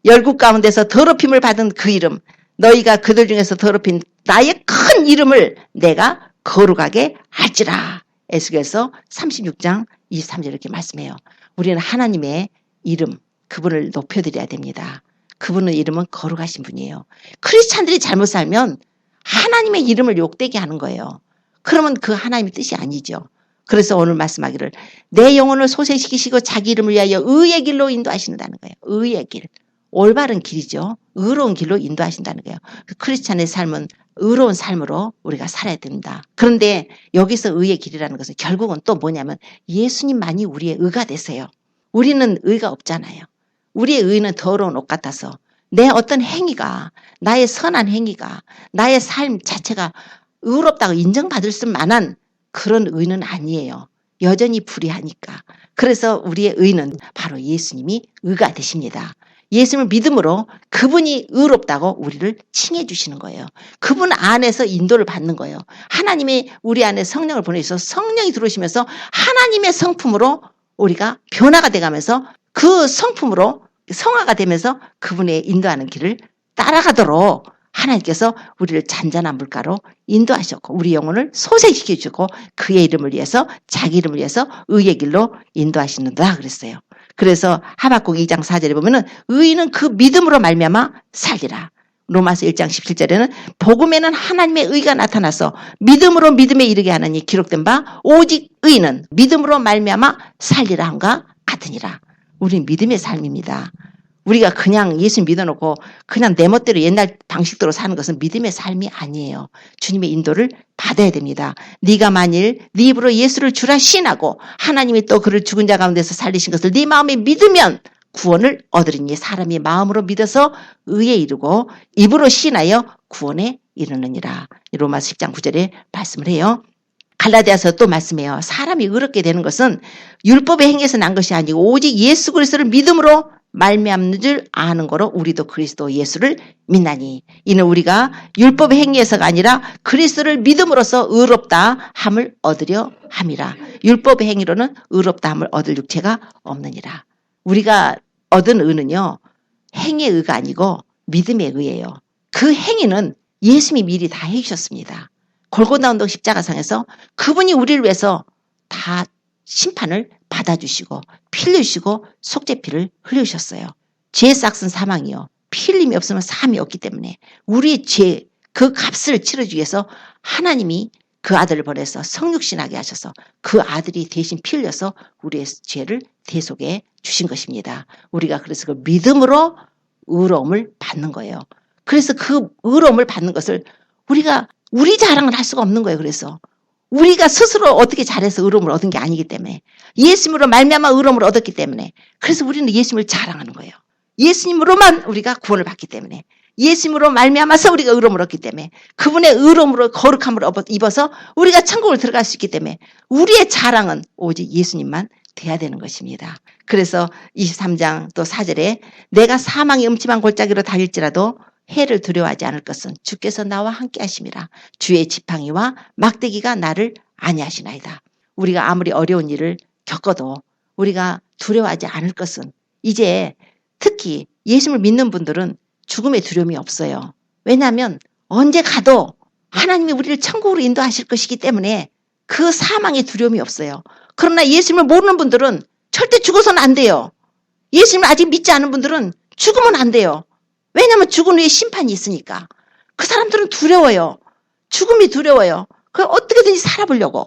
열국 가운데서 더럽힘을 받은 그 이름, 너희가 그들 중에서 더럽힌 나의 큰 이름을 내가 거룩하게 할지라. 에스겔서 36장 23절 이렇게 말씀해요. 우리는 하나님의 이름, 그분을 높여드려야 됩니다. 그분의 이름은 거룩하신 분이에요. 크리스찬들이 잘못 살면 하나님의 이름을 욕되게 하는 거예요. 그러면 그 하나님의 뜻이 아니죠. 그래서 오늘 말씀하기를 내 영혼을 소생시키시고 자기 이름을 위하여 의의 길로 인도하신다는 거예요. 의의 길. 올바른 길이죠. 의로운 길로 인도하신다는 거예요. 그 크리스찬의 삶은 의로운 삶으로 우리가 살아야 됩니다. 그런데 여기서 의의 길이라는 것은 결국은 또 뭐냐면 예수님만이 우리의 의가 되세요. 우리는 의가 없잖아요. 우리의 의는 더러운 옷 같아서 내 어떤 행위가 나의 선한 행위가 나의 삶 자체가 의롭다고 인정받을 만한 그런 의는 아니에요. 여전히 불의하니까. 그래서 우리의 의는 바로 예수님이 의가 되십니다. 예수님을 믿음으로 그분이 의롭다고 우리를 칭해 주시는 거예요. 그분 안에서 인도를 받는 거예요. 하나님이 우리 안에 성령을 보내셔서 성령이 들어오시면서 하나님의 성품으로 우리가 변화가 돼가면서 그 성품으로 성화가 되면서 그분의 인도하는 길을 따라가도록 하나님께서 우리를 잔잔한 물가로 인도하셨고 우리 영혼을 소생시켜주고 그의 이름을 위해서 자기 이름을 위해서 의의 길로 인도하시는다 그랬어요. 그래서 하박국 2장 4절에 보면은 의인은 그 믿음으로 말미암아 살리라. 로마서 1장 17절에는 복음에는 하나님의 의가 나타나서 믿음으로 믿음에 이르게 하느니 기록된 바 오직 의인은 믿음으로 말미암아 살리라 함과 같으니라. 우리는 믿음의 삶입니다. 우리가 그냥 예수 믿어놓고 그냥 내 멋대로 옛날 방식대로 사는 것은 믿음의 삶이 아니에요. 주님의 인도를 받아야 됩니다. 네가 만일 네 입으로 예수를 주라 시인하고 하나님이 또 그를 죽은 자 가운데서 살리신 것을 네 마음에 믿으면 구원을 얻으리니 사람이 마음으로 믿어서 의에 이르고 입으로 시인하여 구원에 이르느니라. 로마서 10장 9절에 말씀을 해요. 갈라디아서 또 말씀해요. 사람이 의롭게 되는 것은 율법의 행위에서 난 것이 아니고 오직 예수 그리스도를 믿음으로 말미암는 줄 아는 거로 우리도 그리스도 예수를 믿나니 이는 우리가 율법의 행위에서가 아니라 그리스도를 믿음으로써 의롭다 함을 얻으려 함이라. 율법의 행위로는 의롭다 함을 얻을 육체가 없느니라. 우리가 얻은 의는요 행위의 의가 아니고 믿음의 의예요. 그 행위는 예수님이 미리 다 해주셨습니다. 골고다 언덕 십자가상에서 그분이 우리를 위해서 다 심판을 받아주시고 피 흘리시고 속죄피를 흘리셨어요. 죄의 싹은 사망이요. 피 흘림이 없으면 사함이 없기 때문에 우리의 죄 그 값을 치르기 위해서 하나님이 그 아들을 보내서 성육신하게 하셔서 그 아들이 대신 피 흘려서 우리의 죄를 대속해 주신 것입니다. 우리가 그래서 그 믿음으로 의로움을 받는 거예요. 그래서 그 의로움을 받는 것을 우리가 우리 자랑을 할 수가 없는 거예요. 그래서 우리가 스스로 어떻게 잘해서 의로움을 얻은 게 아니기 때문에 예수님으로 말미암아 의로움을 얻었기 때문에 그래서 우리는 예수님을 자랑하는 거예요. 예수님으로만 우리가 구원을 받기 때문에 예수님으로 말미암아서 우리가 의로움을 얻기 때문에 그분의 의로움으로 거룩함을 입어서 우리가 천국을 들어갈 수 있기 때문에 우리의 자랑은 오직 예수님만 돼야 되는 것입니다. 그래서 23장 또 4절에 내가 사망의 음침한 골짜기로 다닐지라도 해를 두려워하지 않을 것은 주께서 나와 함께 하심이라. 주의 지팡이와 막대기가 나를 안위하시나이다. 우리가 아무리 어려운 일을 겪어도 우리가 두려워하지 않을 것은, 이제 특히 예수를 믿는 분들은 죽음의 두려움이 없어요. 왜냐하면 언제 가도 하나님이 우리를 천국으로 인도하실 것이기 때문에 그 사망의 두려움이 없어요. 그러나 예수님을 모르는 분들은 절대 죽어서는 안 돼요. 예수님을 아직 믿지 않은 분들은 죽으면 안 돼요. 왜냐하면 죽은 후에 심판이 있으니까. 그 사람들은 두려워요. 죽음이 두려워요. 그 어떻게든지 살아보려고.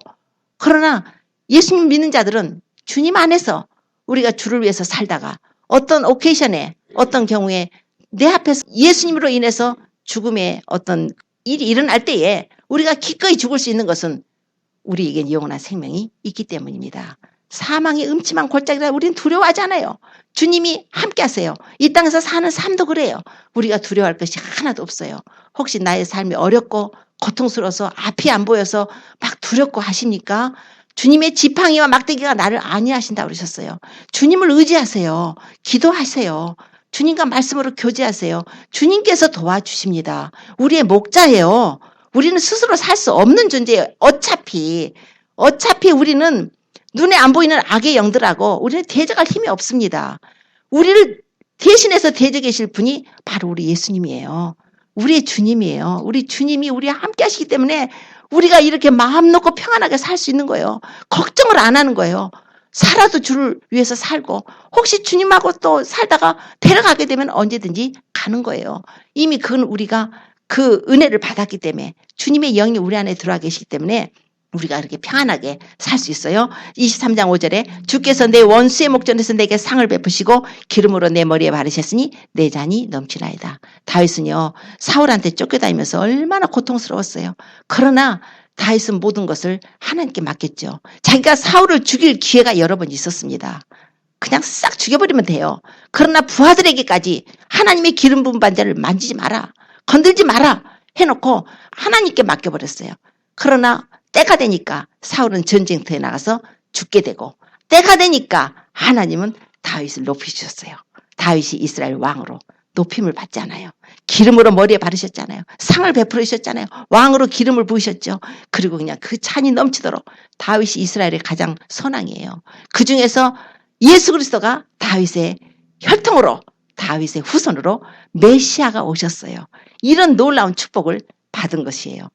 그러나 예수님 믿는 자들은 주님 안에서 우리가 주를 위해서 살다가 어떤 오케이션에, 어떤 경우에 내 앞에서 예수님으로 인해서 죽음의 어떤 일이 일어날 때에 우리가 기꺼이 죽을 수 있는 것은 우리에겐 영원한 생명이 있기 때문입니다. 사망의 음침한 골짜기라 우리는 두려워하지 않아요. 주님이 함께 하세요. 이 땅에서 사는 삶도 그래요. 우리가 두려워할 것이 하나도 없어요. 혹시 나의 삶이 어렵고 고통스러워서 앞이 안 보여서 막 두렵고 하십니까? 주님의 지팡이와 막대기가 나를 안위하신다고 그러셨어요. 주님을 의지하세요. 기도하세요. 주님과 말씀으로 교제하세요. 주님께서 도와주십니다. 우리의 목자예요. 우리는 스스로 살 수 없는 존재예요. 어차피 우리는 눈에 안 보이는 악의 영들하고 우리는 대적할 힘이 없습니다. 우리를 대신해서 대적하실 분이 바로 우리 예수님이에요. 우리의 주님이에요. 우리 주님이 우리와 함께 하시기 때문에 우리가 이렇게 마음 놓고 평안하게 살 수 있는 거예요. 걱정을 안 하는 거예요. 살아도 주를 위해서 살고 혹시 주님하고 또 살다가 데려가게 되면 언제든지 가는 거예요. 이미 그건 우리가 그 은혜를 받았기 때문에 주님의 영이 우리 안에 들어와 계시기 때문에 우리가 이렇게 평안하게 살 수 있어요. 23장 5절에 주께서 내 원수의 목전에서 내게 상을 베푸시고 기름으로 내 머리에 바르셨으니 내 잔이 넘치나이다. 다윗은요, 사울한테 쫓겨다니면서 얼마나 고통스러웠어요. 그러나 다윗은 모든 것을 하나님께 맡겼죠. 자기가 사울을 죽일 기회가 여러 번 있었습니다. 그냥 싹 죽여버리면 돼요. 그러나 부하들에게까지 하나님의 기름 부은 반자를 만지지 마라, 건들지 마라 해놓고 하나님께 맡겨버렸어요. 그러나 때가 되니까 사울은 전쟁터에 나가서 죽게 되고, 때가 되니까 하나님은 다윗을 높이셨어요. 다윗이 이스라엘 왕으로 높임을 받잖아요. 기름으로 머리에 바르셨잖아요. 상을 베풀으셨잖아요. 왕으로 기름을 부으셨죠. 그리고 그냥 그 찬이 넘치도록 다윗이 이스라엘의 가장 선왕이에요. 그 중에서 예수 그리스도가 다윗의 혈통으로, 다윗의 후손으로 메시아가 오셨어요. 이런 놀라운 축복을 받은 것이에요.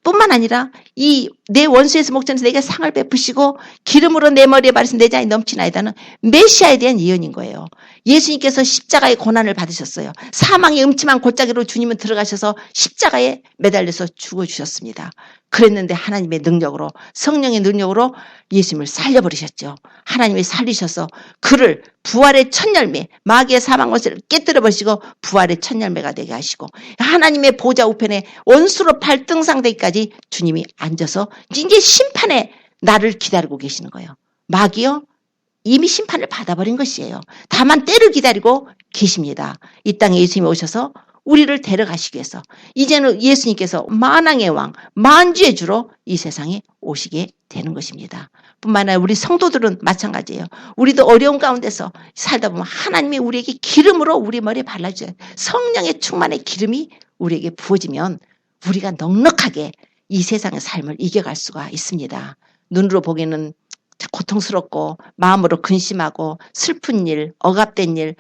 뿐만 아니라 이 내 원수에서 목전에서 내게 상을 베푸시고 기름으로 내 머리에 바르신 내 잔이 넘치나이다는 메시아에 대한 예언인 거예요. 예수님께서 십자가의 고난을 받으셨어요. 사망의 음침한 골짜기로 주님은 들어가셔서 십자가에 매달려서 죽어주셨습니다. 그랬는데 하나님의 능력으로, 성령의 능력으로 예수님을 살려버리셨죠. 하나님이 살리셔서 그를 부활의 첫 열매, 마귀의 사망 것을 깨뜨려 버리시고 부활의 첫 열매가 되게 하시고 하나님의 보좌 우편에 원수로 발등상되기까지 주님이 앉아서 이제 심판의 날을 기다리고 계시는 거예요. 마귀요, 이미 심판을 받아버린 것이에요. 다만 때를 기다리고 계십니다. 이 땅에 예수님이 오셔서 우리를 데려가시기 위해서 이제는 예수님께서 만왕의 왕, 만주의 주로 이 세상에 오시게 되는 것입니다. 뿐만 아니라 우리 성도들은 마찬가지예요. 우리도 어려운 가운데서 살다 보면 하나님이 우리에게 기름으로 우리 머리에 발라줘요. 성령의 충만의 기름이 우리에게 부어지면 우리가 넉넉하게 이 세상의 삶을 이겨갈 수가 있습니다. 눈으로 보기에는 고통스럽고 마음으로 근심하고 슬픈 일, 억압된 일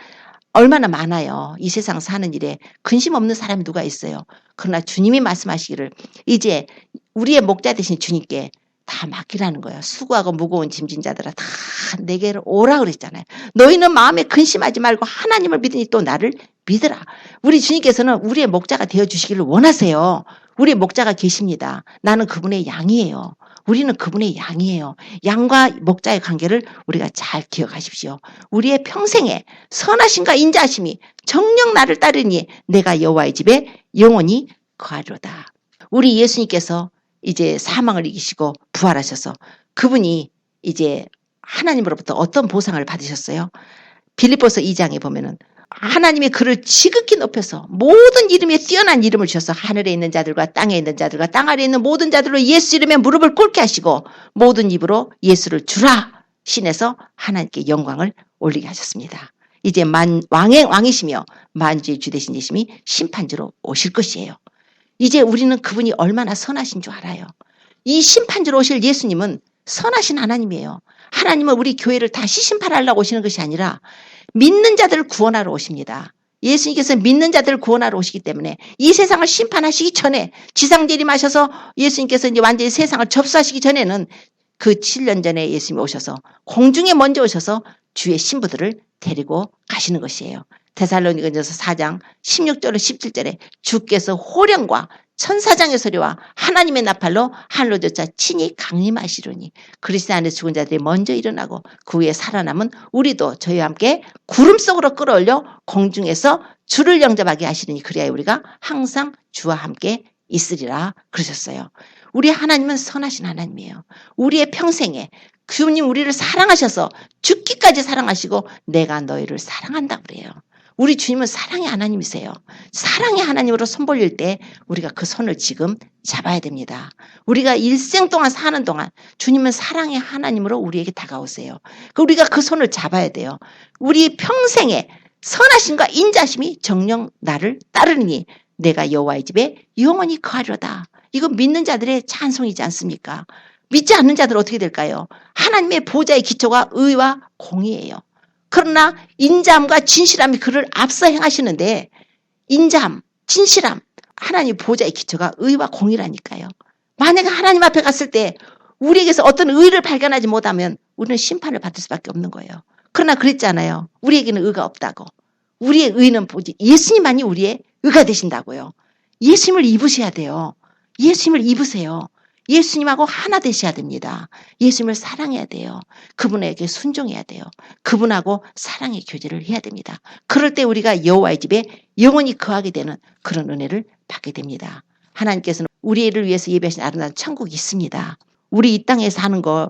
얼마나 많아요. 이 세상 사는 일에 근심 없는 사람이 누가 있어요. 그러나 주님이 말씀하시기를 이제 우리의 목자 되신 주님께 다 맡기라는 거예요. 수고하고 무거운 짐진 자들아 다 내게로 오라 그랬잖아요. 너희는 마음에 근심하지 말고 하나님을 믿으니 또 나를 믿으라. 우리 주님께서는 우리의 목자가 되어주시기를 원하세요. 우리의 목자가 계십니다. 나는 그분의 양이에요. 우리는 그분의 양이에요. 양과 목자의 관계를 우리가 잘 기억하십시오. 우리의 평생에 선하심과 인자하심이 정녕 나를 따르니 내가 여호와의 집에 영원히 거하리로다. 우리 예수님께서 이제 사망을 이기시고 부활하셔서 그분이 이제 하나님으로부터 어떤 보상을 받으셨어요? 빌립보서 2장에 보면은 하나님이 그를 지극히 높여서 모든 이름에 뛰어난 이름을 주셔서 하늘에 있는 자들과 땅에 있는 자들과 땅 아래에 있는 모든 자들로 예수 이름에 무릎을 꿇게 하시고 모든 입으로 예수를 주라 신에서 하나님께 영광을 올리게 하셨습니다. 이제 왕의 왕이시며 만주의 주 되신 예수님이 심판주로 오실 것이에요. 이제 우리는 그분이 얼마나 선하신 줄 알아요. 이 심판주로 오실 예수님은 선하신 하나님이에요. 하나님은 우리 교회를 다시 심판하려고 오시는 것이 아니라 믿는 자들을 구원하러 오십니다. 예수님께서 믿는 자들을 구원하러 오시기 때문에 이 세상을 심판하시기 전에 지상재림하셔서 예수님께서 이제 완전히 세상을 접수하시기 전에는 그 7년 전에 예수님이 오셔서 공중에 먼저 오셔서 주의 신부들을 데리고 가시는 것이에요. 데살로니가전서 4장 16절로 17절에 주께서 호령과 천사장의 소리와 하나님의 나팔로 하늘로 쫓아 친히 강림하시려니 그리스도 안에서 죽은 자들이 먼저 일어나고 그 후에 살아남은 우리도 저희와 함께 구름 속으로 끌어올려 공중에서 주를 영접하게 하시려니 그리하여 우리가 항상 주와 함께 있으리라 그러셨어요. 우리 하나님은 선하신 하나님이에요. 우리의 평생에 주님 우리를 사랑하셔서 죽기까지 사랑하시고 내가 너희를 사랑한다 그래요. 우리 주님은 사랑의 하나님이세요. 사랑의 하나님으로 손 벌릴 때 우리가 그 손을 지금 잡아야 됩니다. 우리가 일생 동안 사는 동안 주님은 사랑의 하나님으로 우리에게 다가오세요. 우리가 그 손을 잡아야 돼요. 우리 평생에 선하심과 인자심이 정녕 나를 따르니 내가 여호와의 집에 영원히 거하리로다. 이거 믿는 자들의 찬송이지 않습니까? 믿지 않는 자들은 어떻게 될까요? 하나님의 보좌의 기초가 의와 공의예요. 그러나 인자함과 진실함이 그를 앞서 행하시는데 인자함, 진실함, 하나님 보좌의 기초가 의와 공의라니까요. 만약에 하나님 앞에 갔을 때 우리에게서 어떤 의를 발견하지 못하면 우리는 심판을 받을 수밖에 없는 거예요. 그러나 그랬잖아요. 우리에게는 의가 없다고. 우리의 의는 보지 예수님만이 우리의 의가 되신다고요. 예수님을 입으셔야 돼요. 예수님을 입으세요. 예수님하고 하나 되셔야 됩니다. 예수님을 사랑해야 돼요. 그분에게 순종해야 돼요. 그분하고 사랑의 교제를 해야 됩니다. 그럴 때 우리가 여호와의 집에 영원히 거하게 되는 그런 은혜를 받게 됩니다. 하나님께서는 우리를 위해서 예배하신 아름다운 천국이 있습니다. 우리 이 땅에 사는 거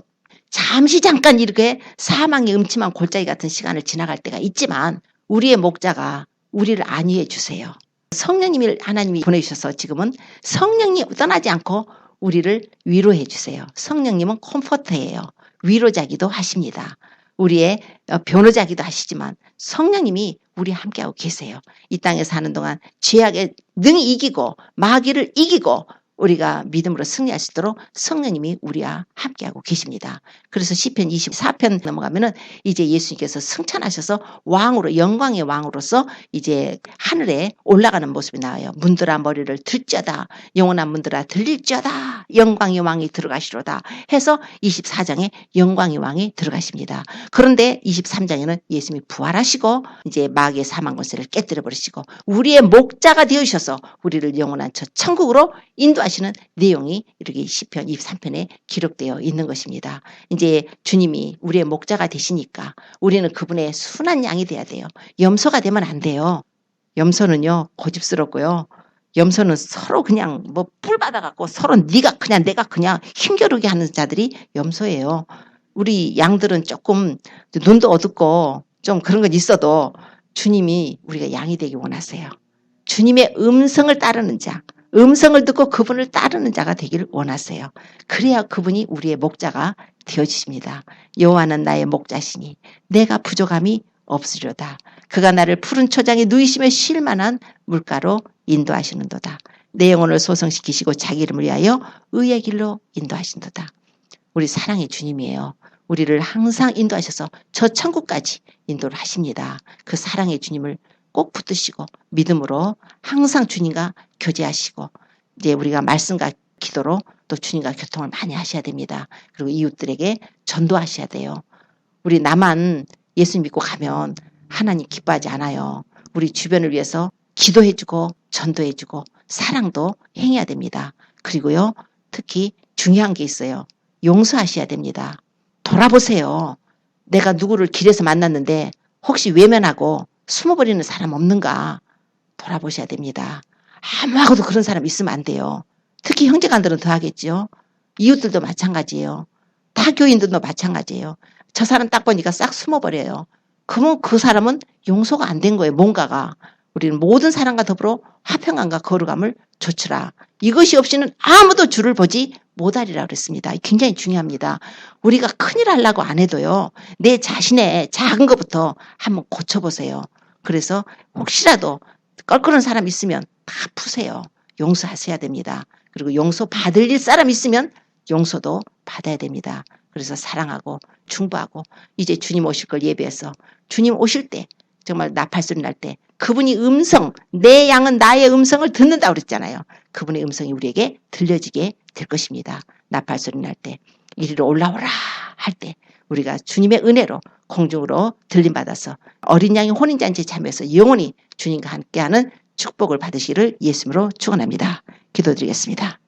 잠시 잠깐 이렇게 사망의 음침한 골짜기 같은 시간을 지나갈 때가 있지만 우리의 목자가 우리를 안위해 주세요. 성령님을 하나님이 보내주셔서 지금은 성령님 떠나지 않고 우리를 위로해 주세요. 성령님은 컴포터예요. 위로자기도 하십니다. 우리의 변호자기도 하시지만 성령님이 우리 함께하고 계세요. 이 땅에 사는 동안 죄악에 능히 이기고 마귀를 이기고 우리가 믿음으로 승리할 수 있도록 성령님이 우리와 함께하고 계십니다. 그래서 시편 24편 넘어가면은 이제 예수님께서 승천하셔서 왕으로 영광의 왕으로서 이제 하늘에 올라가는 모습이 나와요. 문들아 머리를 들자다. 영원한 문들아 들릴자다. 영광의 왕이 들어가시로다. 해서 24장에 영광의 왕이 들어가십니다. 그런데 23장에는 예수님이 부활하시고 이제 마귀의 사망 권세를 깨뜨려 버리시고 우리의 목자가 되어주셔서 우리를 영원한 저 천국으로 인도하시는 내용이 이렇게 시편 23편에 기록되어 있는 것입니다. 이제 주님이 우리의 목자가 되시니까 우리는 그분의 순한 양이 돼야 돼요. 염소가 되면 안 돼요. 염소는요 고집스럽고요. 염소는 서로 그냥 뭐 뿔 받아갖고 서로 네가 그냥 내가 그냥 힘겨루게 하는 자들이 염소예요. 우리 양들은 조금 눈도 어둡고 좀 그런 건 있어도 주님이 우리가 양이 되기 원하세요. 주님의 음성을 따르는 자, 음성을 듣고 그분을 따르는 자가 되기를 원하세요. 그래야 그분이 우리의 목자가 되어지십니다. 여호와는 나의 목자시니 내가 부족함이 없으리로다. 그가 나를 푸른 초장에 누이시며 쉴 만한 물가로 인도하시는도다. 내 영혼을 소성시키시고 자기 이름을 위하여 의의 길로 인도하신도다. 우리 사랑의 주님이에요. 우리를 항상 인도하셔서 저 천국까지 인도를 하십니다. 그 사랑의 주님을 꼭 붙드시고 믿음으로 항상 주님과 교제하시고 이제 우리가 말씀과 기도로 또 주님과 교통을 많이 하셔야 됩니다. 그리고 이웃들에게 전도하셔야 돼요. 우리 나만 예수 믿고 가면 하나님 기뻐하지 않아요. 우리 주변을 위해서 기도해주고 전도해주고 사랑도 행해야 됩니다. 그리고요 특히 중요한 게 있어요. 용서하셔야 됩니다. 돌아보세요. 내가 누구를 길에서 만났는데 혹시 외면하고 숨어버리는 사람 없는가 돌아보셔야 됩니다. 아무하고도 그런 사람 있으면 안 돼요. 특히 형제간들은 더 하겠죠. 이웃들도 마찬가지예요. 다 교인들도 마찬가지예요. 저 사람 딱 보니까 싹 숨어버려요. 그러면 그 사람은 용서가 안 된 거예요. 뭔가가. 우리는 모든 사람과 더불어 화평함과 거룩함을 조추라. 이것이 없이는 아무도 주를 보지 못하리라 그랬습니다. 굉장히 중요합니다. 우리가 큰일 하려고 안 해도요. 내 자신의 작은 것부터 한번 고쳐보세요. 그래서 혹시라도 껄끄러운 사람 있으면 다 푸세요. 용서하셔야 됩니다. 그리고 용서 받을 사람 있으면 용서도 받아야 됩니다. 그래서 사랑하고 충고하고 이제 주님 오실 걸 예비해서 주님 오실 때 정말 나팔소리 날 때 그분이 내 양은 나의 음성을 듣는다고 그랬잖아요. 그분의 음성이 우리에게 들려지게 될 것입니다. 나팔소리 날 때 이리로 올라오라 할 때 우리가 주님의 은혜로 공중으로 들림받아서 어린 양의 혼인잔치에 참여해서 영원히 주님과 함께하는 축복을 받으시기를 예수님으로 축원합니다. 기도드리겠습니다.